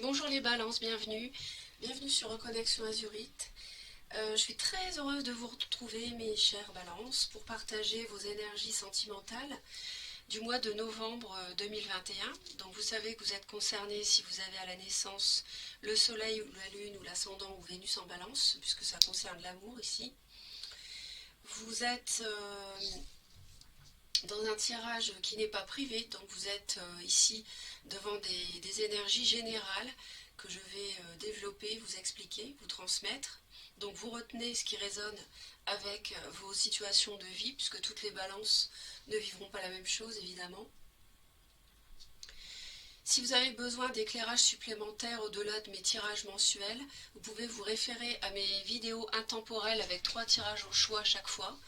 Bonjour les balances, bienvenue. Bienvenue sur Reconnexion Azurite. Je suis très heureuse de vous retrouver mes chères balances pour partager vos énergies sentimentales du mois de novembre 2021. Donc vous savez que vous êtes concernés si vous avez à la naissance le soleil ou la lune ou l'ascendant ou Vénus en balance, puisque ça concerne l'amour ici. Vous êtes dans un tirage qui n'est pas privé, donc vous êtes ici devant des énergies générales que je vais développer, vous expliquer, vous transmettre. Donc vous retenez ce qui résonne avec vos situations de vie, puisque toutes les balances ne vivront pas la même chose évidemment. Si vous avez besoin d'éclairage supplémentaire au-delà de mes tirages mensuels, vous pouvez vous référer à mes vidéos intemporelles avec 3 tirages au choix à chaque fois.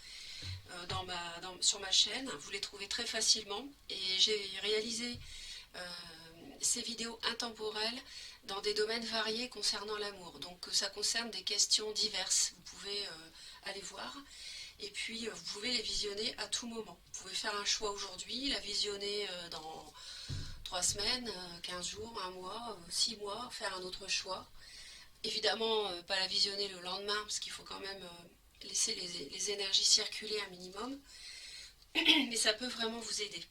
Sur ma chaîne, vous les trouvez très facilement et j'ai réalisé ces vidéos intemporelles dans des domaines variés concernant l'amour. Donc ça concerne des questions diverses, vous pouvez aller voir et puis vous pouvez les visionner à tout moment. Vous pouvez faire un choix aujourd'hui, la visionner dans 3 semaines, 15 jours, 1 mois, 6 mois, faire un autre choix. Évidemment, pas la visionner le lendemain parce qu'il faut quand même laisser les énergies circuler un minimum, mais ça peut vraiment vous aider.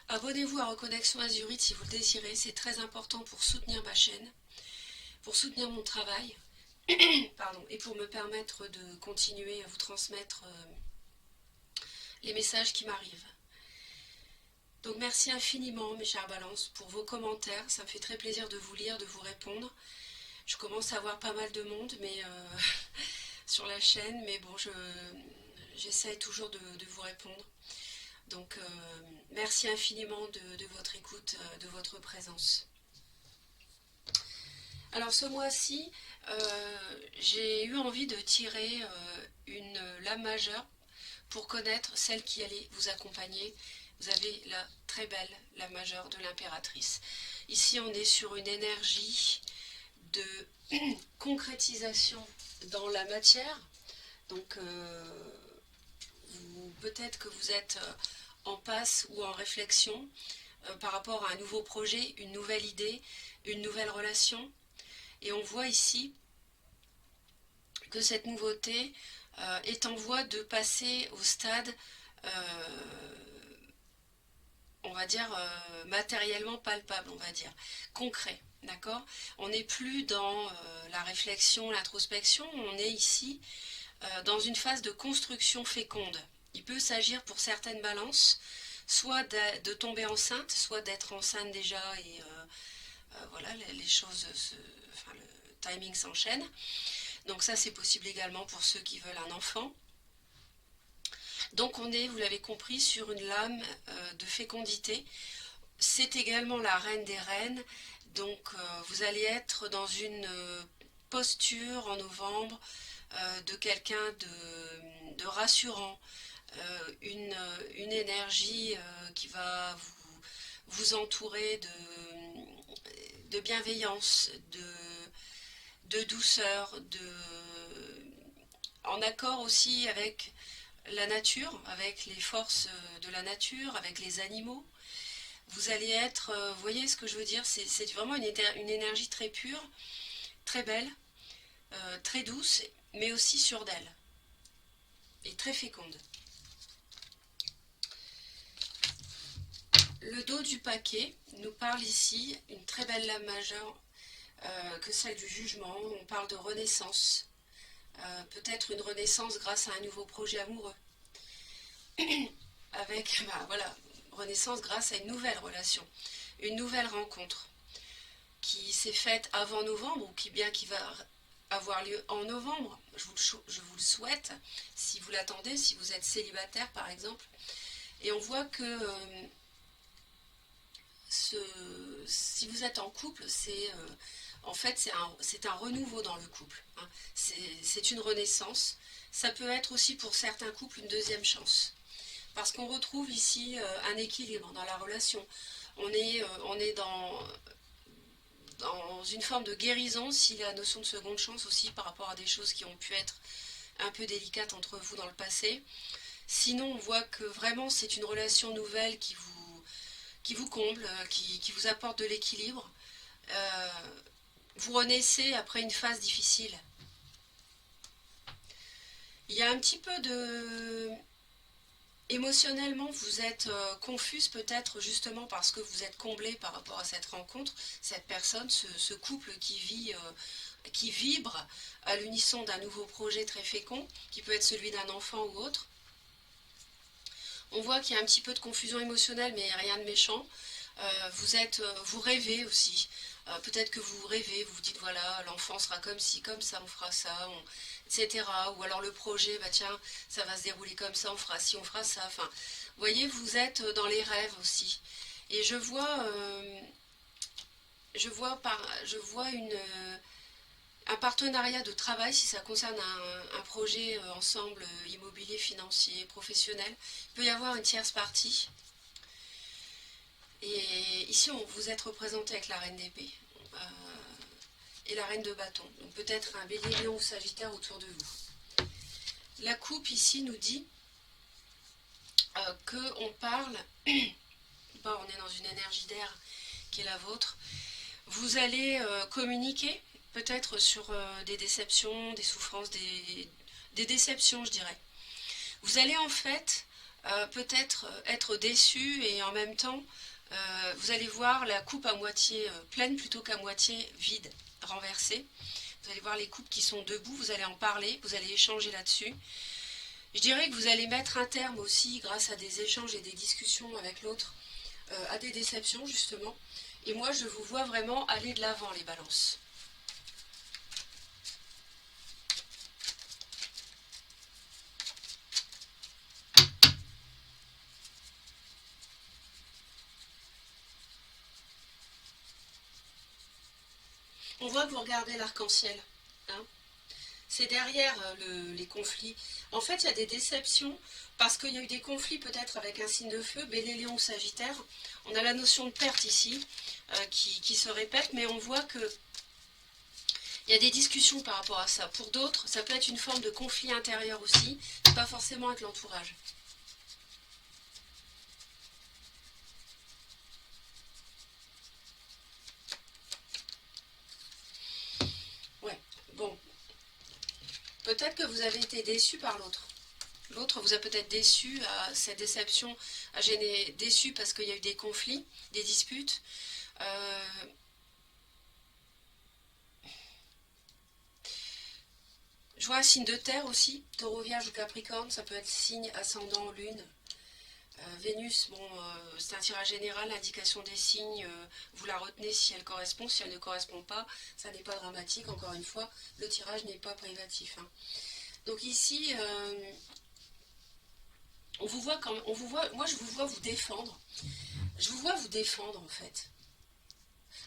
Abonnez-vous à Reconnexion Azurite si vous le désirez, c'est très important pour soutenir ma chaîne, pour soutenir mon travail, pardon, et pour me permettre de continuer à vous transmettre les messages qui m'arrivent. Donc merci infiniment mes chères balances pour vos commentaires, ça me fait très plaisir de vous lire, de vous répondre. Je commence à avoir pas mal de monde mais sur la chaîne, mais bon, j'essaye toujours de vous répondre. Donc merci infiniment de votre écoute, de votre présence. Alors ce mois-ci, j'ai eu envie de tirer une lame majeure pour connaître celle qui allait vous accompagner. Vous avez la très belle lame majeure de l'impératrice. Ici, on est sur une énergie de concrétisation dans la matière. Donc peut-être que vous êtes en passe ou en réflexion par rapport à un nouveau projet, une nouvelle idée, une nouvelle relation. Et on voit ici que cette nouveauté est en voie de passer au stade, on va dire, matériellement palpable, on va dire, concret. D'accord ? On n'est plus dans la réflexion, l'introspection, on est ici dans une phase de construction féconde. Il peut s'agir pour certaines balances, soit de tomber enceinte, soit d'être enceinte déjà et voilà, les choses, enfin, le timing s'enchaîne. Donc ça c'est possible également pour ceux qui veulent un enfant. Donc on est, vous l'avez compris, sur une lame de fécondité. C'est également la reine des reines, donc vous allez être dans une posture en novembre de quelqu'un de rassurant, une énergie qui va vous entourer de bienveillance, de douceur, en accord aussi avec la nature, avec les forces de la nature, avec les animaux. Vous allez être, vous voyez ce que je veux dire, c'est vraiment une énergie très pure, très belle, très douce, mais aussi sûre d'elle, et très féconde. Le dos du paquet nous parle ici, une très belle lame majeure, que celle du jugement. On parle de renaissance, peut-être une renaissance grâce à un nouveau projet amoureux, avec, voilà, renaissance grâce à une nouvelle relation, une nouvelle rencontre, qui s'est faite avant novembre, ou qui va avoir lieu en novembre, je vous le souhaite, si vous l'attendez, si vous êtes célibataire par exemple. Et on voit que si vous êtes en couple, en fait c'est un renouveau dans le couple, hein. C'est une renaissance. Ça peut être aussi pour certains couples une deuxième chance, parce qu'on retrouve ici un équilibre dans la relation. On est dans une forme de guérison, si la notion de seconde chance aussi par rapport à des choses qui ont pu être un peu délicates entre vous dans le passé. Sinon, on voit que vraiment c'est une relation nouvelle qui vous comble, qui vous apporte de l'équilibre. vous renaissez après une phase difficile. Il y a un petit peu de... Émotionnellement, vous êtes confuse peut-être justement parce que vous êtes comblé par rapport à cette rencontre, cette personne, ce couple qui vit, qui vibre à l'unisson d'un nouveau projet très fécond, qui peut être celui d'un enfant ou autre. On voit qu'il y a un petit peu de confusion émotionnelle, mais rien de méchant. Vous rêvez aussi. Peut-être que vous rêvez, vous vous dites voilà, l'enfant sera comme ci, comme ça, on fera ça, etc. Ou alors le projet, bah tiens, ça va se dérouler comme ça, on fera ci, on fera ça. Enfin, vous voyez, vous êtes dans les rêves aussi. Et je vois un partenariat de travail si ça concerne un projet ensemble immobilier, financier, professionnel. Il peut y avoir une tierce partie. Et ici, vous êtes représenté avec la reine d'épée et la reine de bâton. Donc peut-être un bélier, lion ou sagittaire autour de vous. La coupe ici nous dit qu'on parle, on est dans une énergie d'air qui est la vôtre. Vous allez communiquer peut-être sur des déceptions, des souffrances, des déceptions, je dirais. Vous allez en fait peut-être être déçu et en même temps, vous allez voir la coupe à moitié pleine plutôt qu'à moitié vide, renversée. Vous allez voir les coupes qui sont debout, vous allez en parler, vous allez échanger là-dessus. Je dirais que vous allez mettre un terme aussi, grâce à des échanges et des discussions avec l'autre, à des déceptions justement. Et moi, je vous vois vraiment aller de l'avant, les balances. On voit que vous regardez l'arc-en-ciel. Hein, c'est derrière les conflits. En fait, il y a des déceptions parce qu'il y a eu des conflits peut-être avec un signe de feu, Bélier, Lion ou Sagittaire. On a la notion de perte ici qui se répète, mais on voit que il y a des discussions par rapport à ça. Pour d'autres, ça peut être une forme de conflit intérieur aussi, pas forcément avec l'entourage. Ouais, bon. Peut-être que vous avez été déçu par l'autre. L'autre vous a peut-être déçu, cette déception a gêné, déçu parce qu'il y a eu des conflits, des disputes. Je vois un signe de terre aussi, Taureau, Vierge ou Capricorne, ça peut être signe, ascendant, lune. Vénus, bon, c'est un tirage général, l'indication des signes, vous la retenez si elle correspond, si elle ne correspond pas, ça n'est pas dramatique, encore une fois, le tirage n'est pas privatif. Hein. Donc ici, moi je vous vois vous défendre, je vous vois vous défendre en fait.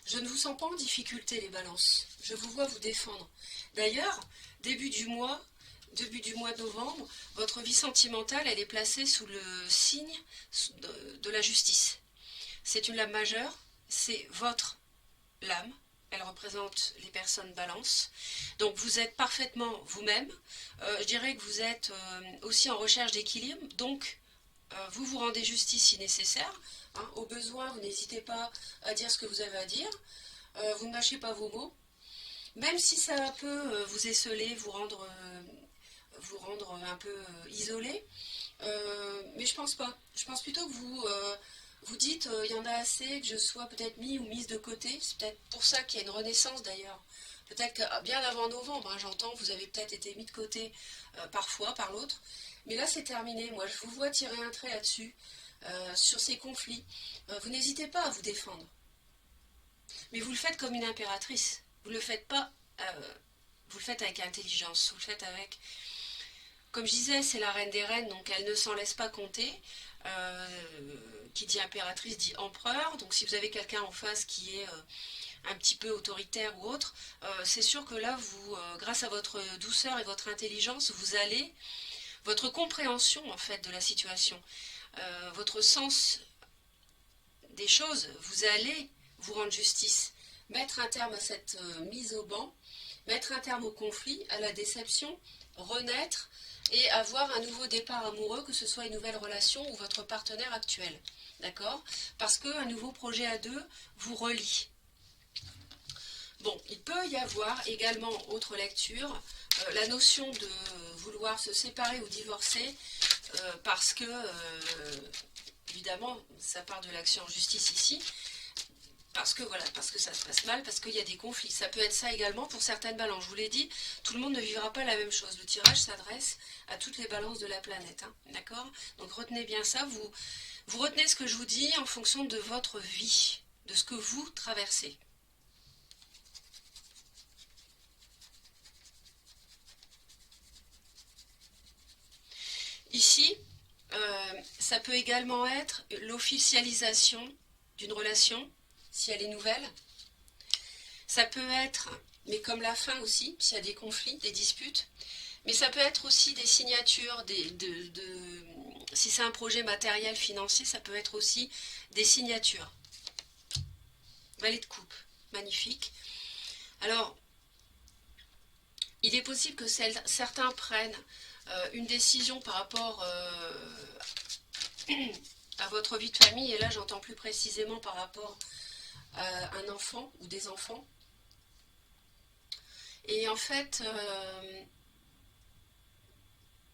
Je ne vous sens pas en difficulté les balances, je vous vois vous défendre. D'ailleurs, début du mois de novembre, votre vie sentimentale, elle est placée sous le signe de la justice. C'est une lame majeure, c'est votre lame, elle représente les personnes balance. Donc vous êtes parfaitement vous-même. Je dirais que vous êtes aussi en recherche d'équilibre, donc vous vous rendez justice si nécessaire. Hein. Au besoin, vous n'hésitez pas à dire ce que vous avez à dire. Vous ne mâchez pas vos mots. Même si ça peut vous esseler, vous rendre un peu isolé. Mais je pense pas. Je pense plutôt que vous dites il y en a assez, que je sois peut-être mis ou mise de côté. C'est peut-être pour ça qu'il y a une renaissance d'ailleurs. Peut-être que bien avant novembre, hein, j'entends, vous avez peut-être été mis de côté parfois par l'autre. Mais là, c'est terminé. Moi, je vous vois tirer un trait là-dessus, sur ces conflits. Vous n'hésitez pas à vous défendre. Mais vous le faites comme une impératrice. Vous le faites pas. Vous le faites avec intelligence. Vous le faites avec. Comme je disais, c'est la reine des reines, donc elle ne s'en laisse pas compter. Qui dit impératrice dit empereur. Donc si vous avez quelqu'un en face qui est un petit peu autoritaire ou autre, c'est sûr que là, grâce à votre douceur et votre intelligence, votre compréhension en fait de la situation, votre sens des choses, vous allez vous rendre justice, mettre un terme à cette mise au banc, mettre un terme au conflit, à la déception, renaître et avoir un nouveau départ amoureux, que ce soit une nouvelle relation ou votre partenaire actuel. D'accord? Parce qu'un nouveau projet à deux vous relie. Bon, il peut y avoir également, autre lecture, la notion de vouloir se séparer ou divorcer parce que, évidemment, ça part de l'action en justice ici, parce que voilà, parce que ça se passe mal, parce qu'il y a des conflits. Ça peut être ça également pour certaines balances. Je vous l'ai dit, tout le monde ne vivra pas la même chose. Le tirage s'adresse à toutes les balances de la planète, hein, d'accord? Donc retenez bien ça, vous retenez ce que je vous dis en fonction de votre vie, de ce que vous traversez. Ici, ça peut également être l'officialisation d'une relation, si elle est nouvelle. Ça peut être, mais comme la fin aussi, s'il y a des conflits, des disputes. Mais ça peut être aussi des signatures, si c'est un projet matériel, financier, ça peut être aussi des signatures. Valet de coupe, magnifique. Alors, il est possible que certains prennent une décision par rapport à votre vie de famille, et là j'entends plus précisément par rapport à un enfant ou des enfants. Et en fait,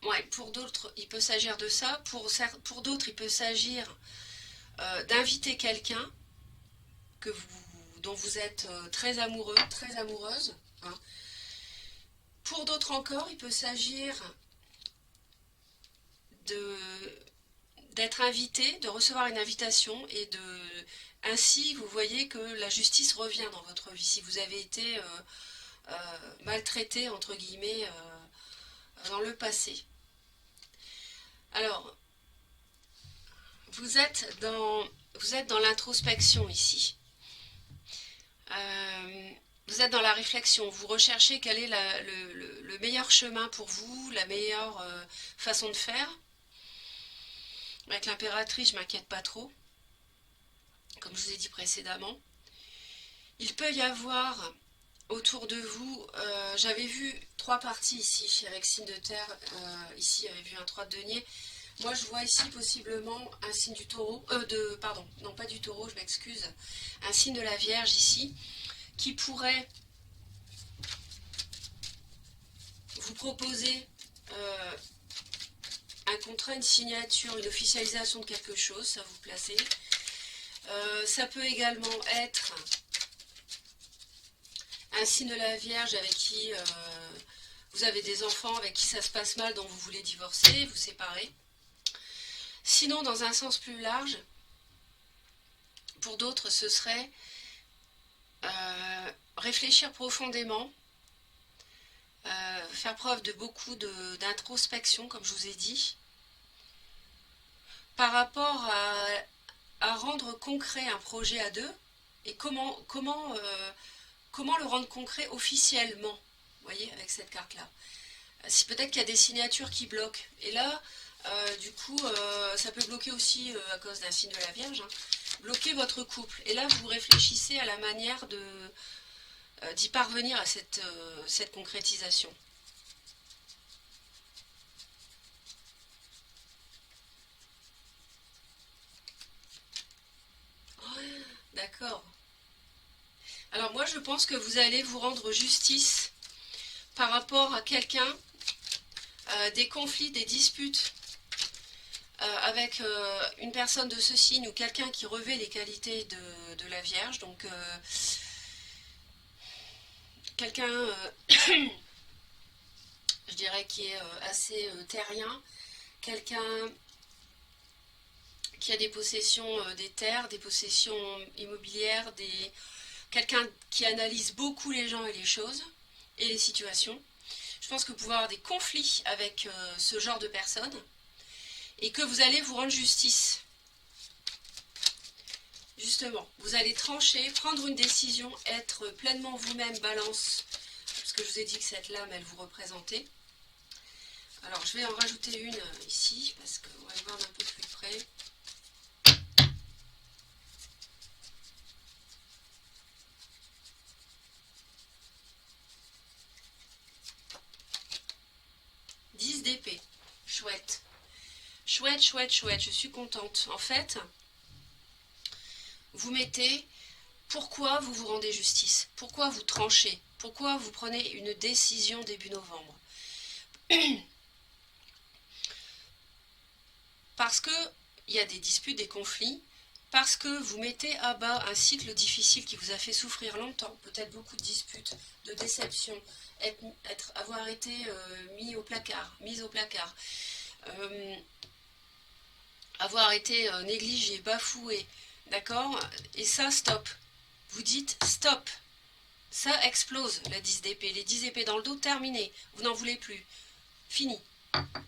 ouais, pour d'autres, il peut s'agir de ça. Pour d'autres, il peut s'agir d'inviter quelqu'un dont vous êtes très amoureux, très amoureuse. Hein. Pour d'autres encore, il peut s'agir d'être invité, de recevoir une invitation et ainsi vous voyez que la justice revient dans votre vie. Si vous avez été maltraité entre guillemets dans le passé. Alors, vous êtes dans l'introspection ici. Vous êtes dans la réflexion, vous recherchez quel est le meilleur chemin pour vous, la meilleure façon de faire. Avec l'impératrice, je ne m'inquiète pas trop, comme je vous ai dit précédemment. Il peut y avoir autour de vous, j'avais vu 3 parties ici, avec signe de terre, ici j'avais vu un 3 de denier. Moi je vois ici possiblement un signe du taureau, pardon, non pas du taureau, je m'excuse, un signe de la Vierge ici, qui pourrait vous proposer un contrat, une signature, une officialisation de quelque chose, ça vous placez. Ça peut également être un signe de la Vierge avec qui vous avez des enfants, avec qui ça se passe mal, dont vous voulez divorcer, vous séparer. Sinon, dans un sens plus large, pour d'autres, ce serait réfléchir profondément, faire preuve de beaucoup d'introspection, comme je vous ai dit, par rapport à rendre concret un projet à deux, et comment le rendre concret officiellement, vous voyez, avec cette carte-là. Si peut-être qu'il y a des signatures qui bloquent, et là, du coup, ça peut bloquer aussi à cause d'un signe de la Vierge, hein, bloquer votre couple. Et là, vous réfléchissez à la manière d'y parvenir à cette concrétisation. Ouais, d'accord. Alors moi, je pense que vous allez vous rendre justice par rapport à quelqu'un, des conflits, des disputes avec une personne de ce signe ou quelqu'un qui revêt les qualités de la Vierge, donc quelqu'un, je dirais, qui est assez terrien, quelqu'un qui a des possessions des terres, des possessions immobilières, quelqu'un qui analyse beaucoup les gens et les choses et les situations. Je pense que vous pouvez avoir des conflits avec ce genre de personnes et que vous allez vous rendre justice. Justement, vous allez trancher, prendre une décision, être pleinement vous-même, balance, parce que je vous ai dit que cette lame, elle vous représentait. Alors, je vais en rajouter une ici, parce qu'on va le voir d'un peu plus près. D'épée. Chouette. Chouette, chouette, chouette. Je suis contente. En fait, vous mettez Pourquoi vous vous rendez justice? Pourquoi vous tranchez? Pourquoi vous prenez une décision début novembre? Parce que il y a des disputes, des conflits, parce que vous mettez à bas un cycle difficile qui vous a fait souffrir longtemps, peut-être beaucoup de disputes, de déceptions, avoir été mise au placard, avoir été négligé, bafoué, d'accord? Et ça, stop. Vous dites stop. Ça explose, la 10 d'épée. Les 10 épées dans le dos, terminé. Vous n'en voulez plus. Fini.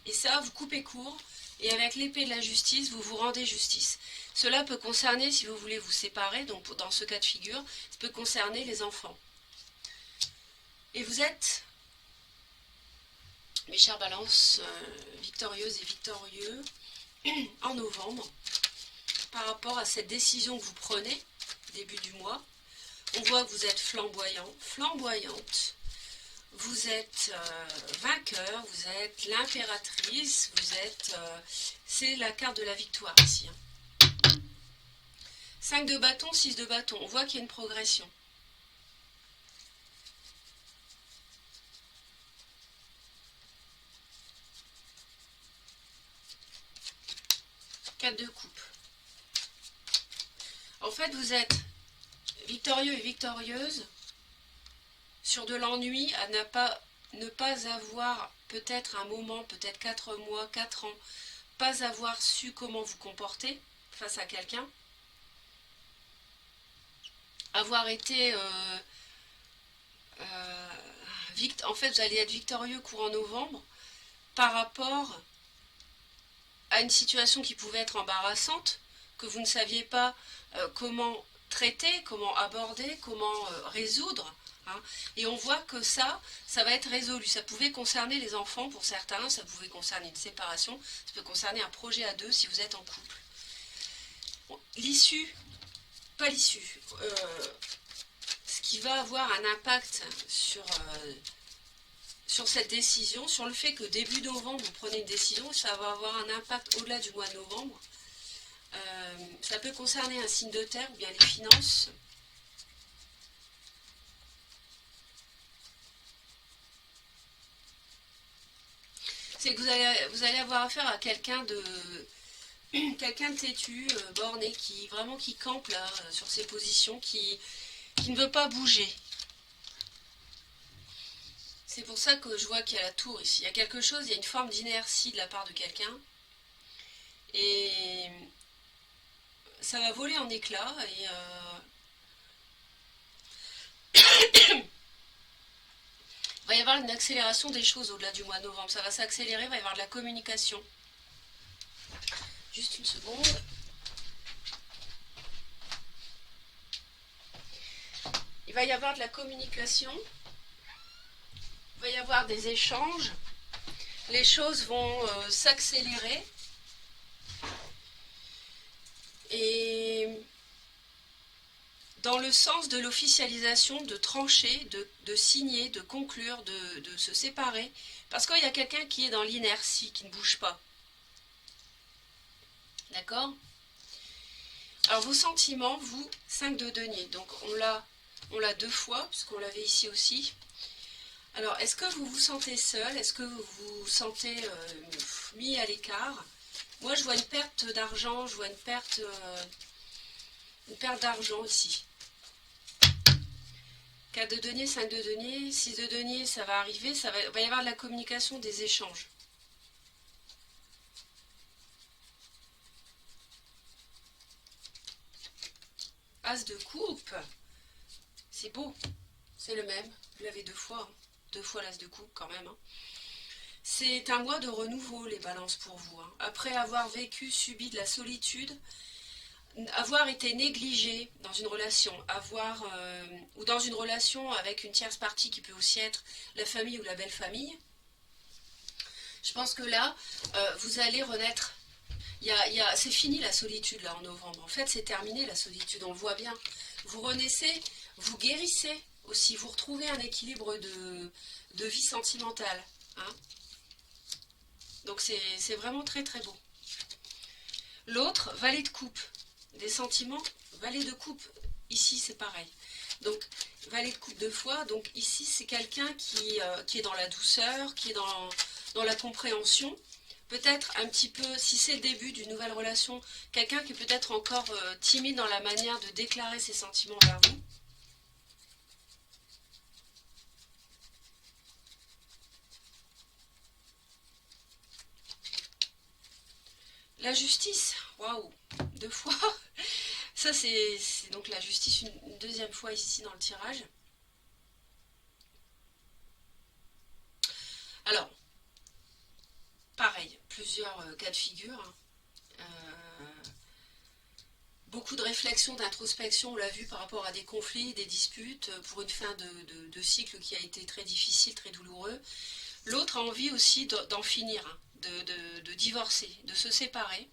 Et ça, vous coupez court. Et avec l'épée de la justice, vous vous rendez justice. Cela peut concerner, si vous voulez vous séparer, donc dans ce cas de figure, ça peut concerner les enfants. Et vous êtes, mes chères balances, victorieuses et victorieux, en novembre, par rapport à cette décision que vous prenez, début du mois. On voit que vous êtes flamboyant, flamboyante. Vous êtes vainqueur, vous êtes l'impératrice, vous êtes... c'est la carte de la victoire ici. 5 de bâton, 6 de bâton. On voit qu'il y a une progression. Quatre de coupe. En fait, vous êtes victorieux et victorieuse sur de l'ennui à ne pas avoir peut-être un moment, peut-être 4 mois, 4 ans, pas avoir su comment vous comporter face à quelqu'un, avoir été en fait vous allez être victorieux courant novembre par rapport à une situation qui pouvait être embarrassante, que vous ne saviez pas comment traiter, comment aborder, comment résoudre. Hein. Et on voit que ça va être résolu. Ça pouvait concerner les enfants pour certains, ça pouvait concerner une séparation, ça peut concerner un projet à deux si vous êtes en couple. Bon, l'issue, pas l'issue, ce qui va avoir un impact sur cette décision, sur le fait que début novembre vous prenez une décision, ça va avoir un impact au-delà du mois de novembre. Ça peut concerner un signe de terre ou bien les finances. C'est que vous allez avoir affaire à quelqu'un de têtu, borné, qui campe là sur ses positions, qui ne veut pas bouger. C'est pour ça que je vois qu'il y a la tour ici. Il y a quelque chose, il y a une forme d'inertie de la part de quelqu'un. Et ça va voler en éclats. Et il va y avoir une accélération des choses au-delà du mois de novembre. Ça va s'accélérer, il va y avoir de la communication. Juste une seconde. Il va y avoir de la communication. Il va y avoir des échanges. Les choses vont s'accélérer. Et dans le sens de l'officialisation, de trancher, de signer, de conclure, de se séparer. Parce qu'il y a quelqu'un qui est dans l'inertie, qui ne bouge pas. D'accord? Alors vos sentiments, vous, 5 de denier. Donc on l'a 2 fois, puisqu'on l'avait ici aussi. Alors, est-ce que vous vous sentez seul? Est-ce que vous vous sentez mis à l'écart? Moi, je vois une perte d'argent, je vois une perte d'argent ici. 4 de denier, 5 de denier, 6 de denier, ça va arriver, il va y avoir de la communication, des échanges. As de coupe, c'est beau, c'est le même, vous l'avez 2 fois, hein. 2 fois l'as de coupe quand même. Hein. C'est un mois de renouveau, les balances pour vous. Hein. Après avoir vécu, subi de la solitude, avoir été négligé dans une relation, ou dans une relation avec une tierce partie qui peut aussi être la famille ou la belle famille, je pense que là, vous allez renaître. C'est fini la solitude là en novembre. En fait, c'est terminé la solitude, on le voit bien. Vous renaissez, vous guérissez aussi, vous retrouvez un équilibre de vie sentimentale. Hein. Donc c'est vraiment très très beau. L'autre, valet de coupe. Des sentiments, valet de coupe. Ici, c'est pareil. Donc, valet de coupe 2 fois. Donc, ici, c'est quelqu'un qui est dans la douceur, qui est dans la compréhension. Peut-être un petit peu, si c'est le début d'une nouvelle relation, quelqu'un qui est peut-être encore timide dans la manière de déclarer ses sentiments vers vous. La justice, waouh, 2 fois. Ça, c'est donc la justice une deuxième fois ici dans le tirage. Alors, pareil, plusieurs cas de figure. Beaucoup de réflexion, d'introspection, on l'a vu par rapport à des conflits, des disputes, pour une fin de cycle qui a été très difficile, très douloureux. L'autre a envie aussi d'en finir, de divorcer, de se séparer.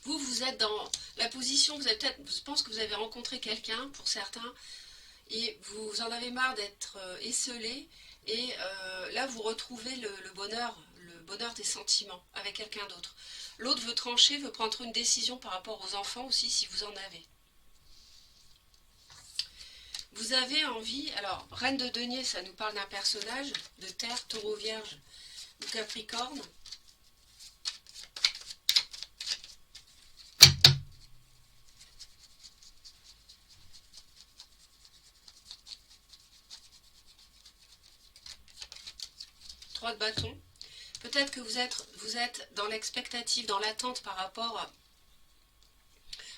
Vous êtes dans la position, je pense que vous avez rencontré quelqu'un, pour certains, et vous en avez marre d'être esselé, et là vous retrouvez le bonheur des sentiments avec quelqu'un d'autre. L'autre veut trancher, veut prendre une décision par rapport aux enfants aussi, si vous en avez. Vous avez envie, alors, Reine de Denier, ça nous parle d'un personnage de Terre, Taureau, Vierge ou Capricorne. Trois de bâton. Peut-être que vous êtes dans l'expectative, dans l'attente par rapport à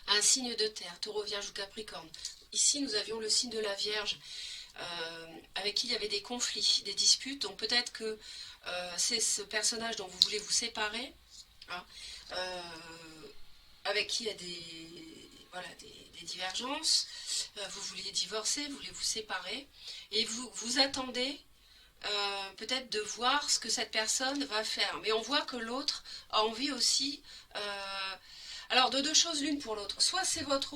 un signe de terre, Taureau, Vierge ou Capricorne. Ici, nous avions le signe de la Vierge, avec qui il y avait des conflits, des disputes. Donc peut-être que c'est ce personnage dont vous voulez vous séparer, hein, avec qui il y a des divergences. Vous vouliez divorcer, vous voulez vous séparer, et vous attendez peut-être de voir ce que cette personne va faire. Mais on voit que l'autre a envie aussi... alors, de deux choses l'une pour l'autre. Soit c'est votre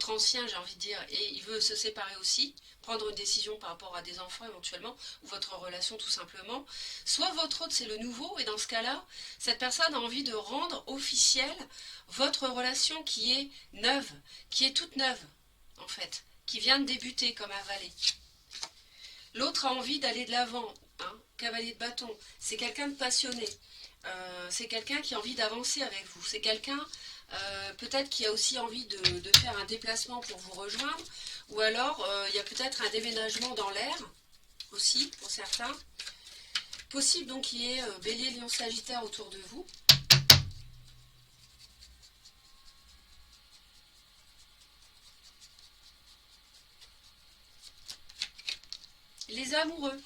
ancien, j'ai envie de dire, et il veut se séparer aussi, prendre une décision par rapport à des enfants éventuellement, ou votre relation tout simplement. Soit votre autre, c'est le nouveau, et dans ce cas-là, cette personne a envie de rendre officielle votre relation qui est neuve, qui est toute neuve, en fait, qui vient de débuter comme un valet. L'autre a envie d'aller de l'avant, hein, cavalier de bâton. C'est quelqu'un de passionné. C'est quelqu'un qui a envie d'avancer avec vous. C'est quelqu'un peut-être qui a aussi envie de faire un déplacement pour vous rejoindre. Ou alors il y a peut-être un déménagement dans l'air aussi pour certains. Possible donc qu'il y ait Bélier, Lion, Sagittaire autour de vous. Les amoureux.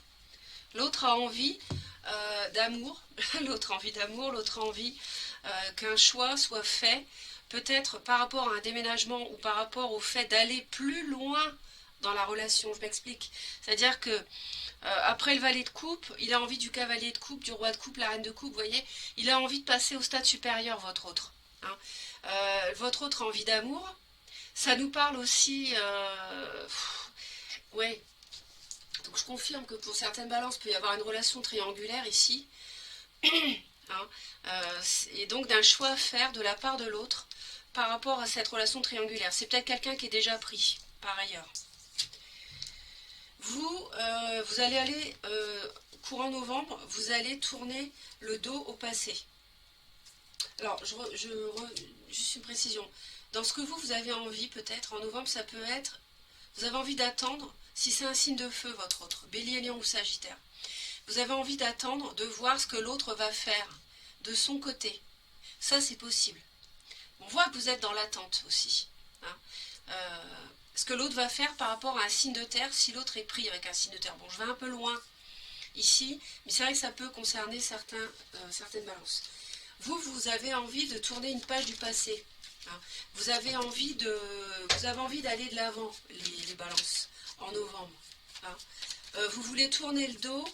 L'autre a envie d'amour, l'autre a envie d'amour, l'autre a envie qu'un choix soit fait, peut-être par rapport à un déménagement ou par rapport au fait d'aller plus loin dans la relation. Je m'explique. C'est-à-dire que après le valet de coupe, il a envie du cavalier de coupe, du roi de coupe, la reine de coupe, vous voyez, il a envie de passer au stade supérieur, votre autre. Hein. Votre autre a envie d'amour. Ça nous parle aussi... ouais. Donc je confirme que pour certaines balances, il peut y avoir une relation triangulaire ici. Hein, et donc d'un choix à faire de la part de l'autre par rapport à cette relation triangulaire. C'est peut-être quelqu'un qui est déjà pris, par ailleurs. Vous allez aller, courant novembre, vous allez tourner le dos au passé. Alors, juste une précision. Dans ce que vous avez envie, peut-être, en novembre, ça peut être, vous avez envie d'attendre, si c'est un signe de feu, votre autre, Bélier, Lion ou Sagittaire. Vous avez envie d'attendre, de voir ce que l'autre va faire de son côté. Ça, c'est possible. On voit que vous êtes dans l'attente aussi. Hein. Ce que l'autre va faire par rapport à un signe de terre, si l'autre est pris avec un signe de terre. Bon, je vais un peu loin ici, mais c'est vrai que ça peut concerner certaines balances. Vous avez envie de tourner une page du passé. Hein. Vous avez envie d'aller de l'avant, les balances, en novembre. Hein. Vous voulez tourner le dos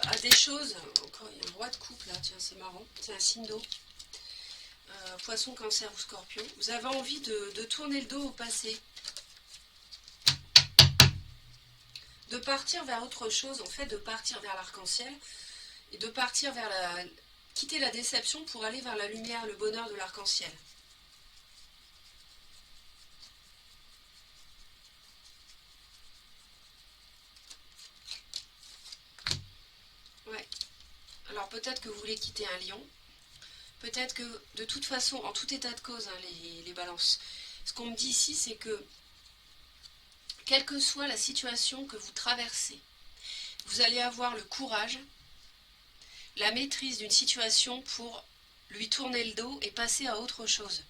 à des choses. Encore, il y a un roi de coupe là, tiens, c'est marrant, c'est un signe d'eau. Poisson, cancer ou scorpion. Vous avez envie de tourner le dos au passé. De partir vers autre chose, en fait, de partir vers l'arc-en-ciel et de partir vers quitter la déception pour aller vers la lumière, le bonheur de l'arc-en-ciel. peut-être que vous voulez quitter un lion. Peut-être que, de toute façon, en tout état de cause, hein, les balances, ce qu'on me dit ici, c'est que, quelle que soit la situation que vous traversez, vous allez avoir le courage, la maîtrise d'une situation pour lui tourner le dos et passer à autre chose.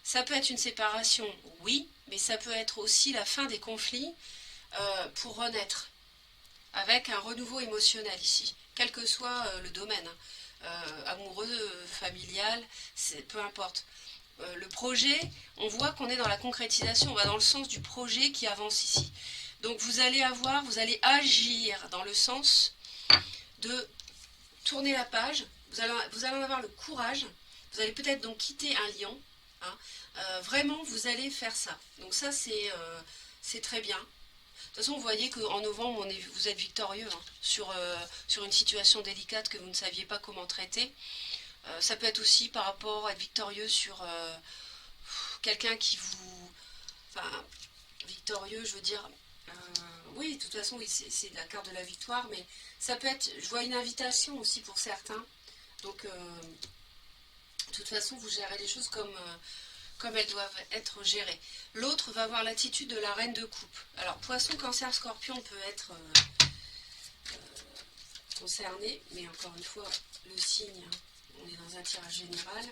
Ça peut être une séparation, oui, mais ça peut être aussi la fin des conflits pour renaître, avec un renouveau émotionnel ici, quel que soit le domaine, amoureux, familial, peu importe. Le projet, on voit qu'on est dans la concrétisation, on va dans le sens du projet qui avance ici. Donc vous allez agir dans le sens de tourner la page, vous allez en avoir le courage, vous allez peut-être donc quitter un lion, hein, vraiment vous allez faire ça. Donc ça c'est très bien. De toute façon, vous voyez qu'en novembre, vous êtes victorieux hein, sur une situation délicate que vous ne saviez pas comment traiter. Ça peut être aussi par rapport à être victorieux sur quelqu'un qui vous... Enfin, victorieux, je veux dire... oui, de toute façon, oui, c'est la carte de la victoire, mais ça peut être... Je vois une invitation aussi pour certains. Donc, de toute façon, vous gérez les choses comme elles doivent être gérées. L'autre va avoir l'attitude de la reine de coupe. Alors, poisson, cancer, scorpion peut être concerné, mais encore une fois, le signe, on est dans un tirage général.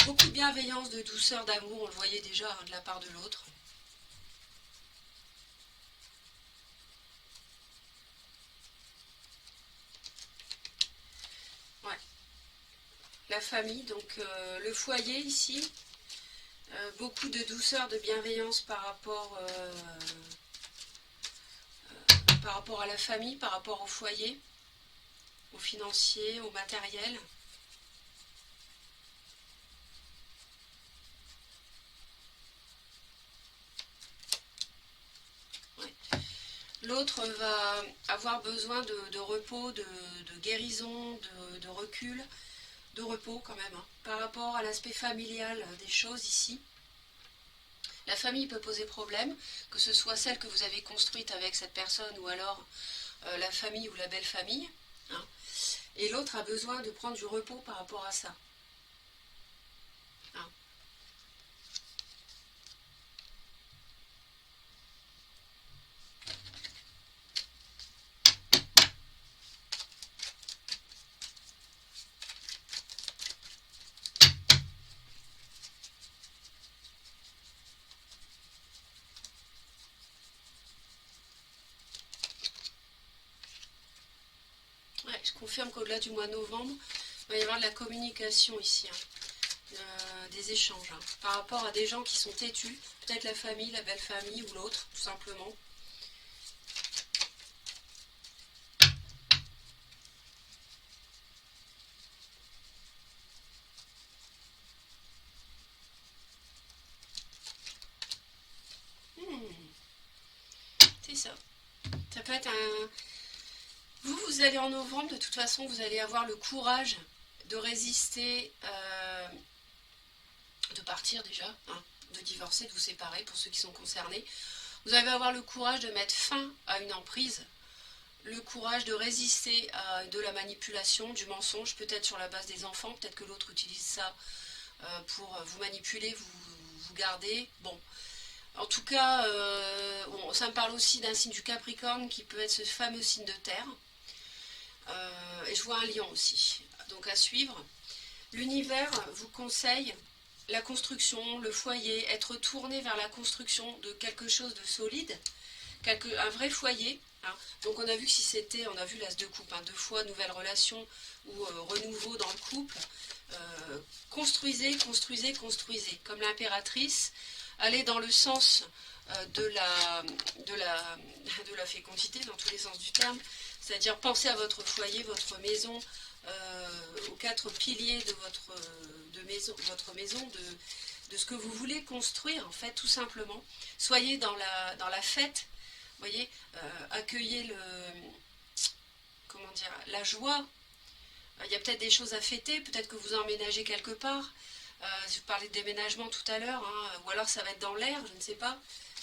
Beaucoup de bienveillance, de douceur, d'amour, on le voyait déjà hein, de la part de l'autre. Ouais. La famille, donc le foyer ici, beaucoup de douceur, de bienveillance par rapport à la famille, par rapport au foyer, au financier, au matériel. Ouais. L'autre va avoir besoin de repos, de guérison, de recul, de repos quand même, hein, par rapport à l'aspect familial des choses ici. La famille peut poser problème, que ce soit celle que vous avez construite avec cette personne ou alors la famille ou la belle famille. Hein. Et l'autre a besoin de prendre du repos par rapport à ça. Hein. Ouais, je confirme qu'au-delà du mois de novembre, il va y avoir de la communication ici, hein, des échanges, hein, par rapport à des gens qui sont têtus, peut-être la famille, la belle famille ou l'autre, tout simplement. C'est ça. Ça peut être un... Vous allez en novembre, de toute façon, vous allez avoir le courage de résister, de partir déjà, hein, de divorcer, de vous séparer pour ceux qui sont concernés. Vous allez avoir le courage de mettre fin à une emprise, le courage de résister à de la manipulation, du mensonge, peut-être sur la base des enfants, peut-être que l'autre utilise ça pour vous manipuler, vous garder. Bon, en tout cas, ça me parle aussi d'un signe du Capricorne qui peut être ce fameux signe de terre. Et je vois un lion aussi, donc à suivre. L'univers vous conseille la construction, le foyer, être tourné vers la construction de quelque chose de solide, un vrai foyer. Hein. Donc on a vu que si c'était, on a vu l'as de coupe, hein, 2 fois nouvelle relation ou renouveau dans le couple. Construisez, construisez, construisez. Comme l'impératrice, allez dans le sens de la fécondité, dans tous les sens du terme, c'est-à-dire pensez à votre foyer, votre maison, aux 4 piliers de votre maison, de ce que vous voulez construire, en fait, tout simplement. Soyez dans la fête, voyez, accueillez la joie. Il y a peut-être des choses à fêter, peut-être que vous emménagez quelque part. Je parlais de déménagement tout à l'heure, hein, ou alors ça va être dans l'air, je ne sais pas.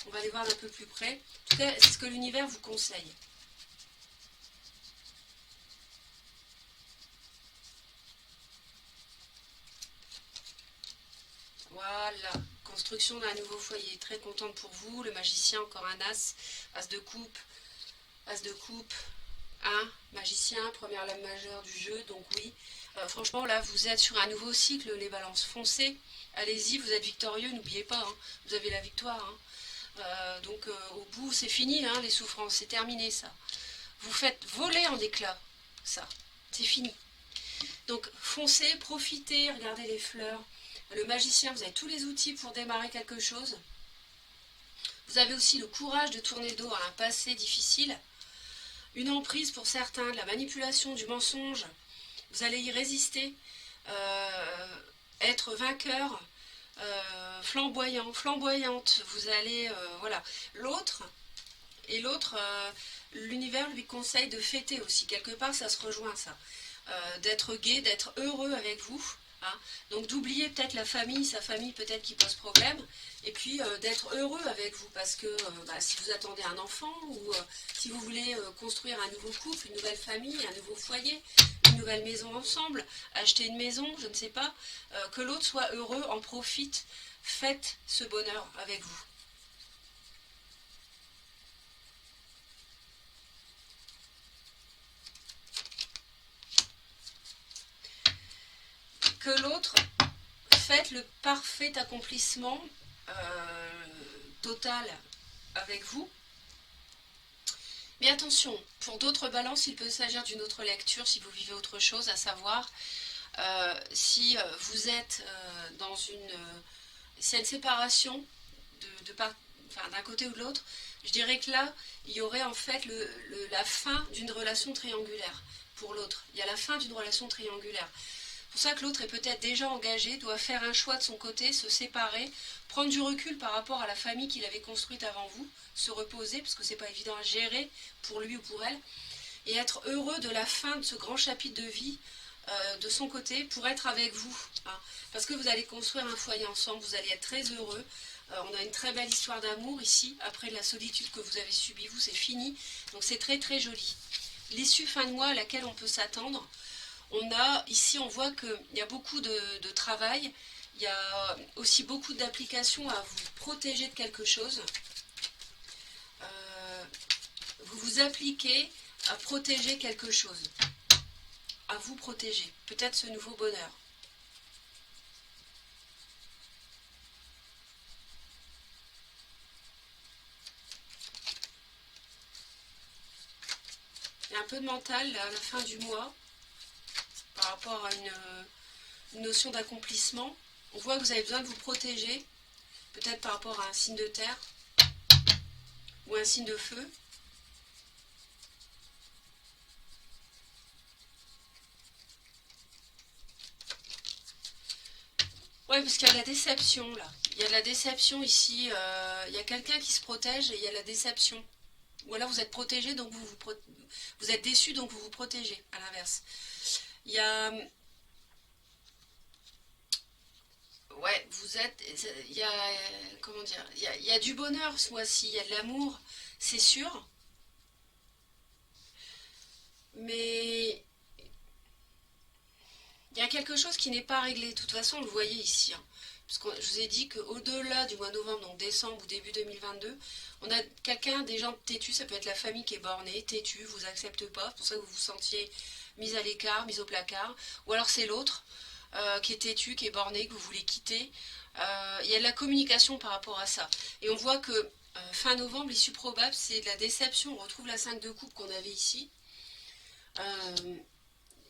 On va aller voir d'un peu plus près. En tout cas, c'est ce que l'univers vous conseille. Voilà, construction d'un nouveau foyer. Très contente pour vous. Le magicien, encore un as. As de coupe. As de coupe. 1. Magicien, première lame majeure du jeu. Donc oui. Franchement, là, vous êtes sur un nouveau cycle, les balances. Foncez. Allez-y, vous êtes victorieux. N'oubliez pas. Hein, vous avez la victoire. Hein. Donc au bout, c'est fini, hein, les souffrances. C'est terminé, ça. Vous faites voler en éclats. Ça. C'est fini. Donc foncez, profitez, regardez les fleurs. Le magicien, vous avez tous les outils pour démarrer quelque chose. Vous avez aussi le courage de tourner le dos à un passé difficile. Une emprise pour certains, de la manipulation, du mensonge. Vous allez y résister. Être vainqueur, flamboyant, flamboyante. Vous allez, voilà. L'autre, l'univers lui conseille de fêter aussi. Quelque part, ça se rejoint, ça. D'être gai, d'être heureux avec vous. Hein. Donc d'oublier peut-être la famille, sa famille peut-être qui pose problème, et puis d'être heureux avec vous, parce que si vous attendez un enfant, ou si vous voulez construire un nouveau couple, une nouvelle famille, un nouveau foyer, une nouvelle maison ensemble, acheter une maison, je ne sais pas, que l'autre soit heureux, en profite, faites ce bonheur avec vous. Que l'autre faites le parfait accomplissement total avec vous. Mais attention, pour d'autres balances, il peut s'agir d'une autre lecture si vous vivez autre chose, à savoir si vous êtes dans c'est une séparation d'un côté ou de l'autre. Je dirais que là, il y aurait en fait la fin d'une relation triangulaire pour l'autre. Il y a la fin d'une relation triangulaire. C'est pour ça que l'autre est peut-être déjà engagé, doit faire un choix de son côté, se séparer, prendre du recul par rapport à la famille qu'il avait construite avant vous, se reposer, parce que c'est pas évident à gérer pour lui ou pour elle, et être heureux de la fin de ce grand chapitre de vie de son côté pour être avec vous. Hein, parce que vous allez construire un foyer ensemble, vous allez être très heureux. On a une très belle histoire d'amour ici, après la solitude que vous avez subie, vous, c'est fini. Donc c'est très très joli. L'issue fin de mois à laquelle on peut s'attendre, ici on voit qu'il y a beaucoup de travail, il y a aussi beaucoup d'applications à vous protéger de quelque chose. Vous vous appliquez à protéger quelque chose, à vous protéger, peut-être ce nouveau bonheur. Il y a un peu de mental à la fin du mois, par rapport à une notion d'accomplissement. On voit que vous avez besoin de vous protéger, peut-être par rapport à un signe de terre ou un signe de feu. Ouais, parce qu'il y a de la déception là. Il y a de la déception ici. Il y a quelqu'un qui se protège et il y a de la déception. Ou alors vous êtes protégé, donc vous êtes déçu, donc vous vous protégez, à l'inverse. Il y a... Ouais, il y a... Comment dire? Il y a du bonheur ce mois-ci, il y a de l'amour, c'est sûr. Mais il y a quelque chose qui n'est pas réglé. De toute façon, vous le voyez ici. Hein. Parce que je vous ai dit qu'au-delà du mois de novembre, donc décembre ou début 2022, on a quelqu'un, des gens têtus, ça peut être la famille qui est bornée, têtue, vous accepte pas, c'est pour ça que vous vous sentiez mis à l'écart, mis au placard. Ou alors c'est l'autre qui est têtu, qui est borné, que vous voulez quitter. Il y a de la communication par rapport à ça. Et on voit que fin novembre, l'issue probable, c'est de la déception. On retrouve la 5 de coupe qu'on avait ici.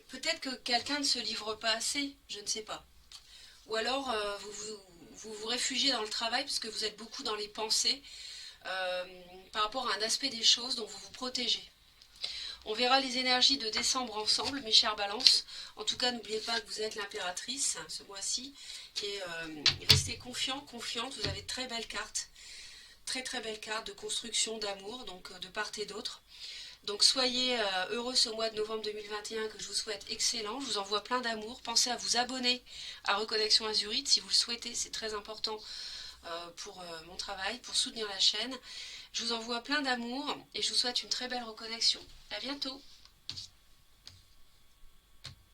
Peut-être que quelqu'un ne se livre pas assez, je ne sais pas. Ou alors vous réfugiez dans le travail parce que vous êtes beaucoup dans les pensées par rapport à un aspect des choses dont vous vous protégez. On verra les énergies de décembre ensemble, mes chères balances. En tout cas, n'oubliez pas que vous êtes l'impératrice ce mois-ci. Et restez confiants, confiantes. Vous avez de très belles cartes. Très très belles cartes de construction, d'amour, donc de part et d'autre. Donc soyez heureux ce mois de novembre 2021 que je vous souhaite excellent. Je vous envoie plein d'amour. Pensez à vous abonner à Reconnexion Azurite si vous le souhaitez. C'est très important pour mon travail, pour soutenir la chaîne. Je vous envoie plein d'amour et je vous souhaite une très belle reconnexion. À bientôt.